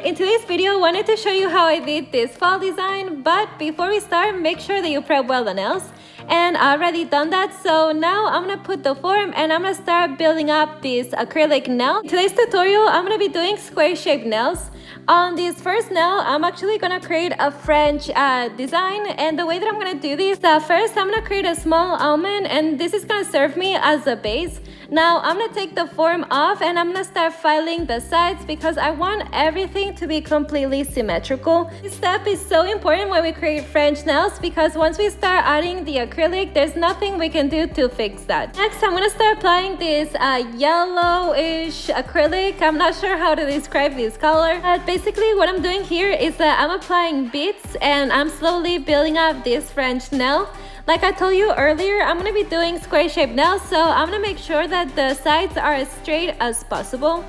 In today's video, I wanted to show you how I did this fall design, but before we start, make sure that you prep well the nails. And I already done that, so now I'm gonna put the form and I'm gonna start building up this acrylic nail. In today's tutorial, I'm gonna be doing square shaped nails. On this first nail, I'm actually gonna create a French design, and the way that I'm gonna do this, first I'm gonna create a small almond, and this is gonna serve me as a base. Now I'm gonna take the form off and I'm gonna start filing the sides because I want everything to be completely symmetrical. This step is so important when we create French nails because once we start adding the acrylic, there's nothing we can do to fix that. Next, I'm gonna start applying this yellowish acrylic. I'm not sure how to describe this color. Basically what I'm doing here is that I'm applying beads and I'm slowly building up this French nail. Like I told you earlier, I'm going to be doing square shaped nails, so I'm going to make sure that the sides are as straight as possible.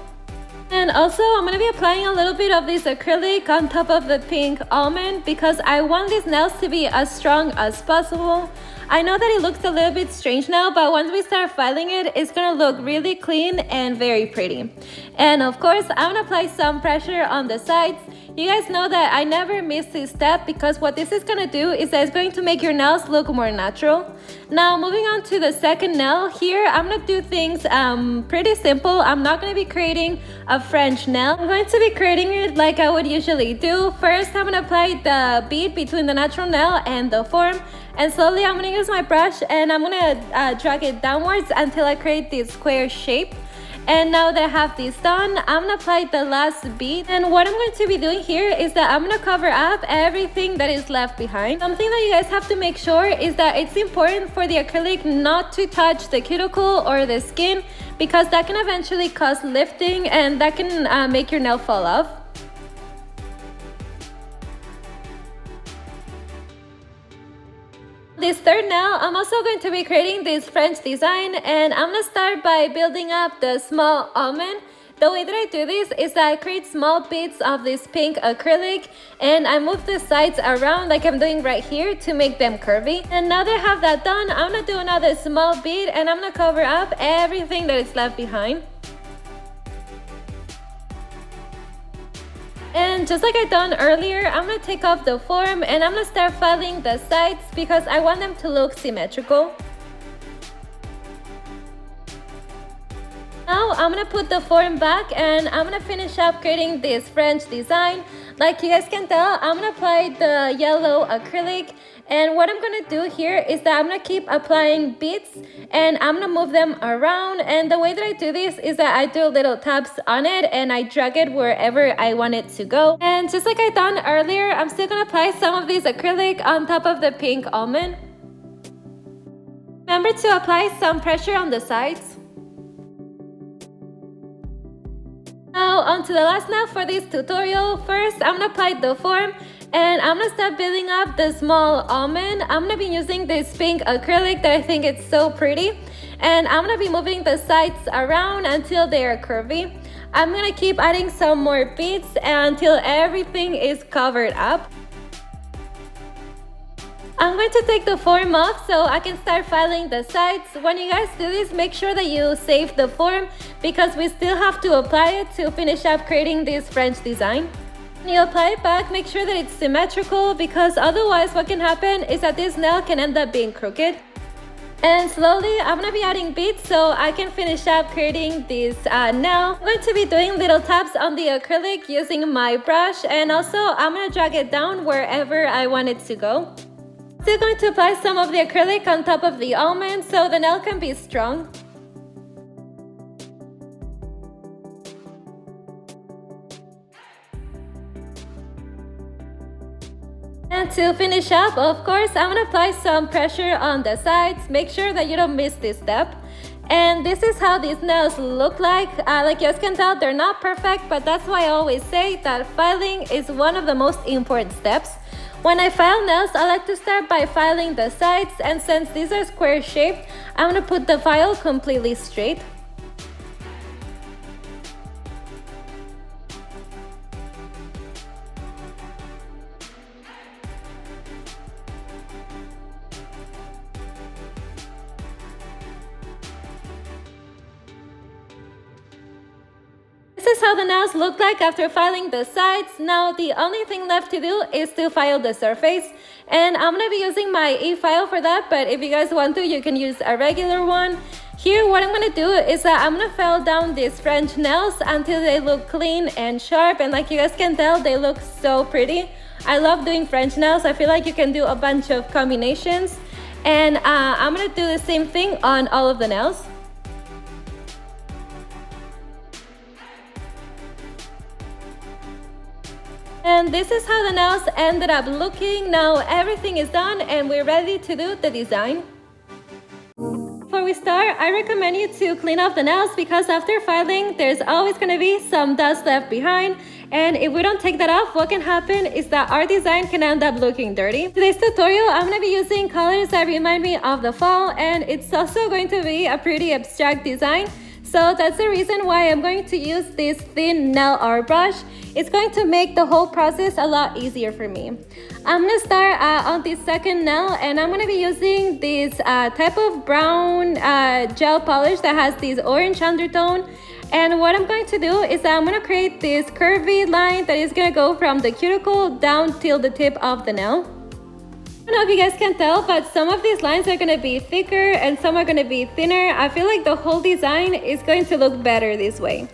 And also I'm going to be applying a little bit of this acrylic on top of the pink almond because I want these nails to be as strong as possible. I know that it looks a little bit strange now, but once we start filing it, it's going to look really clean and very pretty. And of course, I'm going to apply some pressure on the sides. You guys know that I never miss this step because what this is going to do is that it's going to make your nails look more natural. Now moving on to the second nail, here I'm going to do things pretty simple. I'm not going to be creating a French nail. I'm going to be creating it like I would usually do. First, I'm going to apply the bead between the natural nail and the form. And slowly I'm going to use my brush and I'm going to drag it downwards until I create this square shape. And now that I have this done, I'm going to apply the last bead. And what I'm going to be doing here is that I'm going to cover up everything that is left behind. Something that you guys have to make sure is that it's important for the acrylic not to touch the cuticle or the skin because that can eventually cause lifting and that can make your nail fall off. This third nail, I'm also going to be creating this French design, and I'm going to start by building up the small almond. The way that I do this is that I create small bits of this pink acrylic and I move the sides around like I'm doing right here to make them curvy. And now that I have that done, I'm going to do another small bead and I'm going to cover up everything that is left behind. And just like I done earlier, I'm going to take off the form and I'm going to start filing the sides because I want them to look symmetrical. Now I'm going to put the form back and I'm going to finish up creating this French design. Like you guys can tell, I'm going to apply the yellow acrylic. And what I'm going to do here is that I'm going to keep applying beads and I'm going to move them around. And the way that I do this is that I do little taps on it and I drag it wherever I want it to go. And just like I done earlier, I'm still going to apply some of this acrylic on top of the pink almond. Remember to apply some pressure on the sides. Now on to the last nail for this tutorial. First, I'm going to apply the form. And I'm going to start building up the small almond. I'm going to be using this pink acrylic that I think it's so pretty. And I'm going to be moving the sides around until they are curvy. I'm going to keep adding some more beads until everything is covered up. I'm going to take the form off so I can start filing the sides. When you guys do this, make sure that you save the form because we still have to apply it to finish up creating this French design. When you apply it back, make sure that it's symmetrical because otherwise what can happen is that this nail can end up being crooked. And slowly I'm going to be adding beads so I can finish up creating this nail. I'm going to be doing little taps on the acrylic using my brush and also I'm going to drag it down wherever I want it to go. Still going to apply some of the acrylic on top of the almond so the nail can be strong. And to finish up, of course, I'm going to apply some pressure on the sides. Make sure that you don't miss this step. And this is how these nails look like. Like you guys can tell, they're not perfect, but that's why I always say that filing is one of the most important steps. When I file nails, I like to start by filing the sides, and since these are square shaped, I'm going to put the file completely straight. is how the nails look like after filing the sides. Now the only thing left to do is to file the surface, and I'm gonna be using my e-file for that, but if you guys want to, you can use a regular one. Here what I'm gonna do is that I'm gonna file down these French nails until they look clean and sharp, and like you guys can tell, they look so pretty. I love doing French nails. I feel like you can do a bunch of combinations, and I'm gonna do the same thing on all of the nails. And this is how the nails ended up looking. Now everything is done and we're ready to do the design. Before we start, I recommend you to clean off the nails because after filing, there's always going to be some dust left behind. And if we don't take that off, what can happen is that our design can end up looking dirty. Today's tutorial, I'm going to be using colors that remind me of the fall, and it's also going to be a pretty abstract design. So that's the reason why I'm going to use this thin nail art brush. It's going to make the whole process a lot easier for me. I'm going to start on the second nail, and I'm going to be using this type of brown gel polish that has this orange undertone. And what I'm going to do is that I'm going to create this curvy line that is going to go from the cuticle down till the tip of the nail. I don't know if you guys can tell, but some of these lines are going to be thicker and some are going to be thinner. I feel like the whole design is going to look better this way.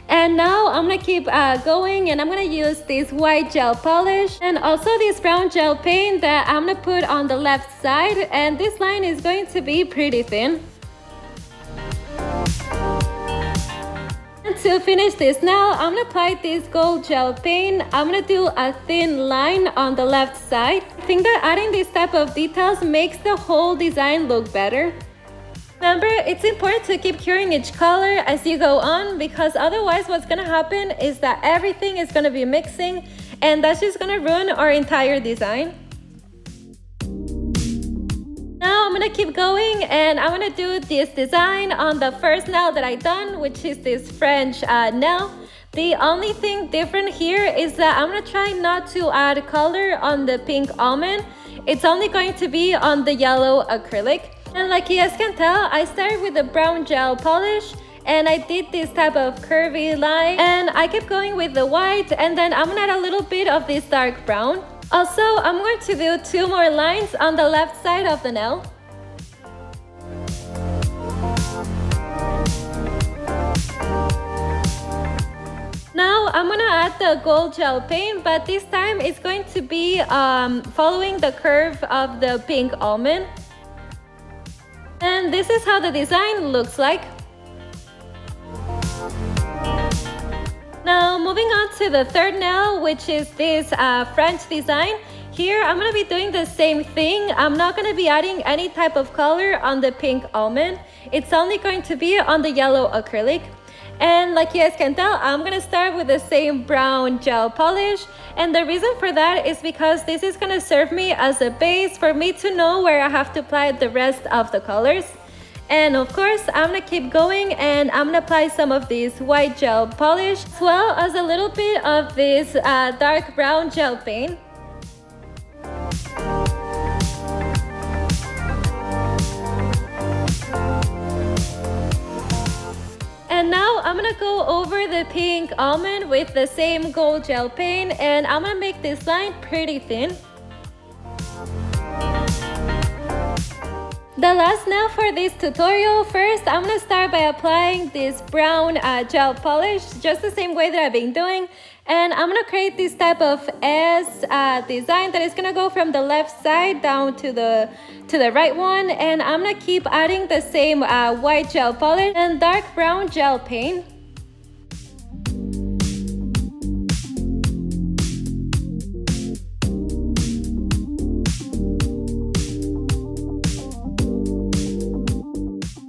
And now I'm going to keep going, and I'm going to use this white gel polish and also this brown gel paint that I'm going to put on the left side, and this line is going to be pretty thin. And to finish this nail, I'm going to apply this gold gel paint. I'm going to do a thin line on the left side. I think that adding this type of details makes the whole design look better. Remember, it's important to keep curing each color as you go on, because otherwise what's going to happen is that everything is going to be mixing, and that's just going to ruin our entire design. Now I'm going to keep going, and I'm going to do this design on the first nail that I done, which is this French nail. The only thing different here is that I'm going to try not to add color on the pink almond. It's only going to be on the yellow acrylic. And like you guys can tell, I started with the brown gel polish and I did this type of curvy line, and I kept going with the white, and then I'm gonna add a little bit of this dark brown. Also, I'm going to do 2 more lines on the left side of the nail. Now I'm gonna add the gold gel paint, but this time it's going to be following the curve of the pink almond. And this is how the design looks like. Now moving on to the third nail, which is this French design. Here I'm going to be doing the same thing. I'm not going to be adding any type of color on the pink almond. It's only going to be on the yellow acrylic. And like you guys can tell, I'm going to start with the same brown gel polish. And the reason for that is because this is going to serve me as a base for me to know where I have to apply the rest of the colors. And of course, I'm going to keep going, and I'm going to apply some of this white gel polish as well as a little bit of this dark brown gel paint. And now I'm going to go over the pink almond with the same gold gel paint, and I'm going to make this line pretty thin. The last nail for this tutorial, first I'm going to start by applying this brown gel polish just the same way that I've been doing. And I'm going to create this type of S design that is going to go from the left side down to the right one. And I'm going to keep adding the same white gel polish and dark brown gel paint.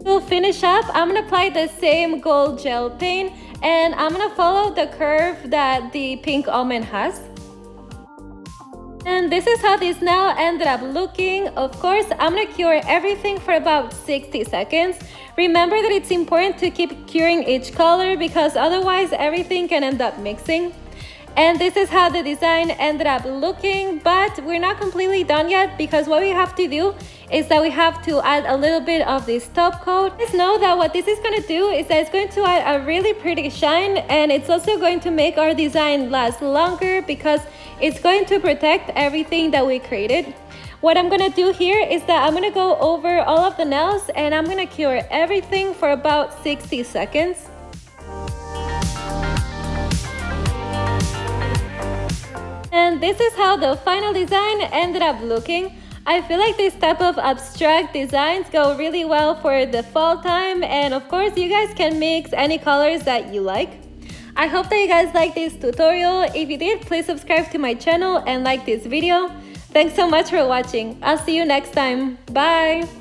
To finish up, I'm going to apply the same gold gel paint, and I'm going to follow the curve that the pink almond has. And this is how this nail ended up looking. Of course, I'm going to cure everything for about 60 seconds. Remember that it's important to keep curing each color because otherwise everything can end up mixing. And this is how the design ended up looking, but we're not completely done yet because what we have to do is that we have to add a little bit of this top coat. Just know that what this is going to do is that it's going to add a really pretty shine, and it's also going to make our design last longer because it's going to protect everything that we created. What I'm going to do here is that I'm going to go over all of the nails and I'm going to cure everything for about 60 seconds. And this is how the final design ended up looking. I feel like this type of abstract designs go really well for the fall time, and of course you guys can mix any colors that you like. I hope that you guys like this tutorial. If you did, please subscribe to my channel and like this video. Thanks so much for watching. I'll see you next time. Bye!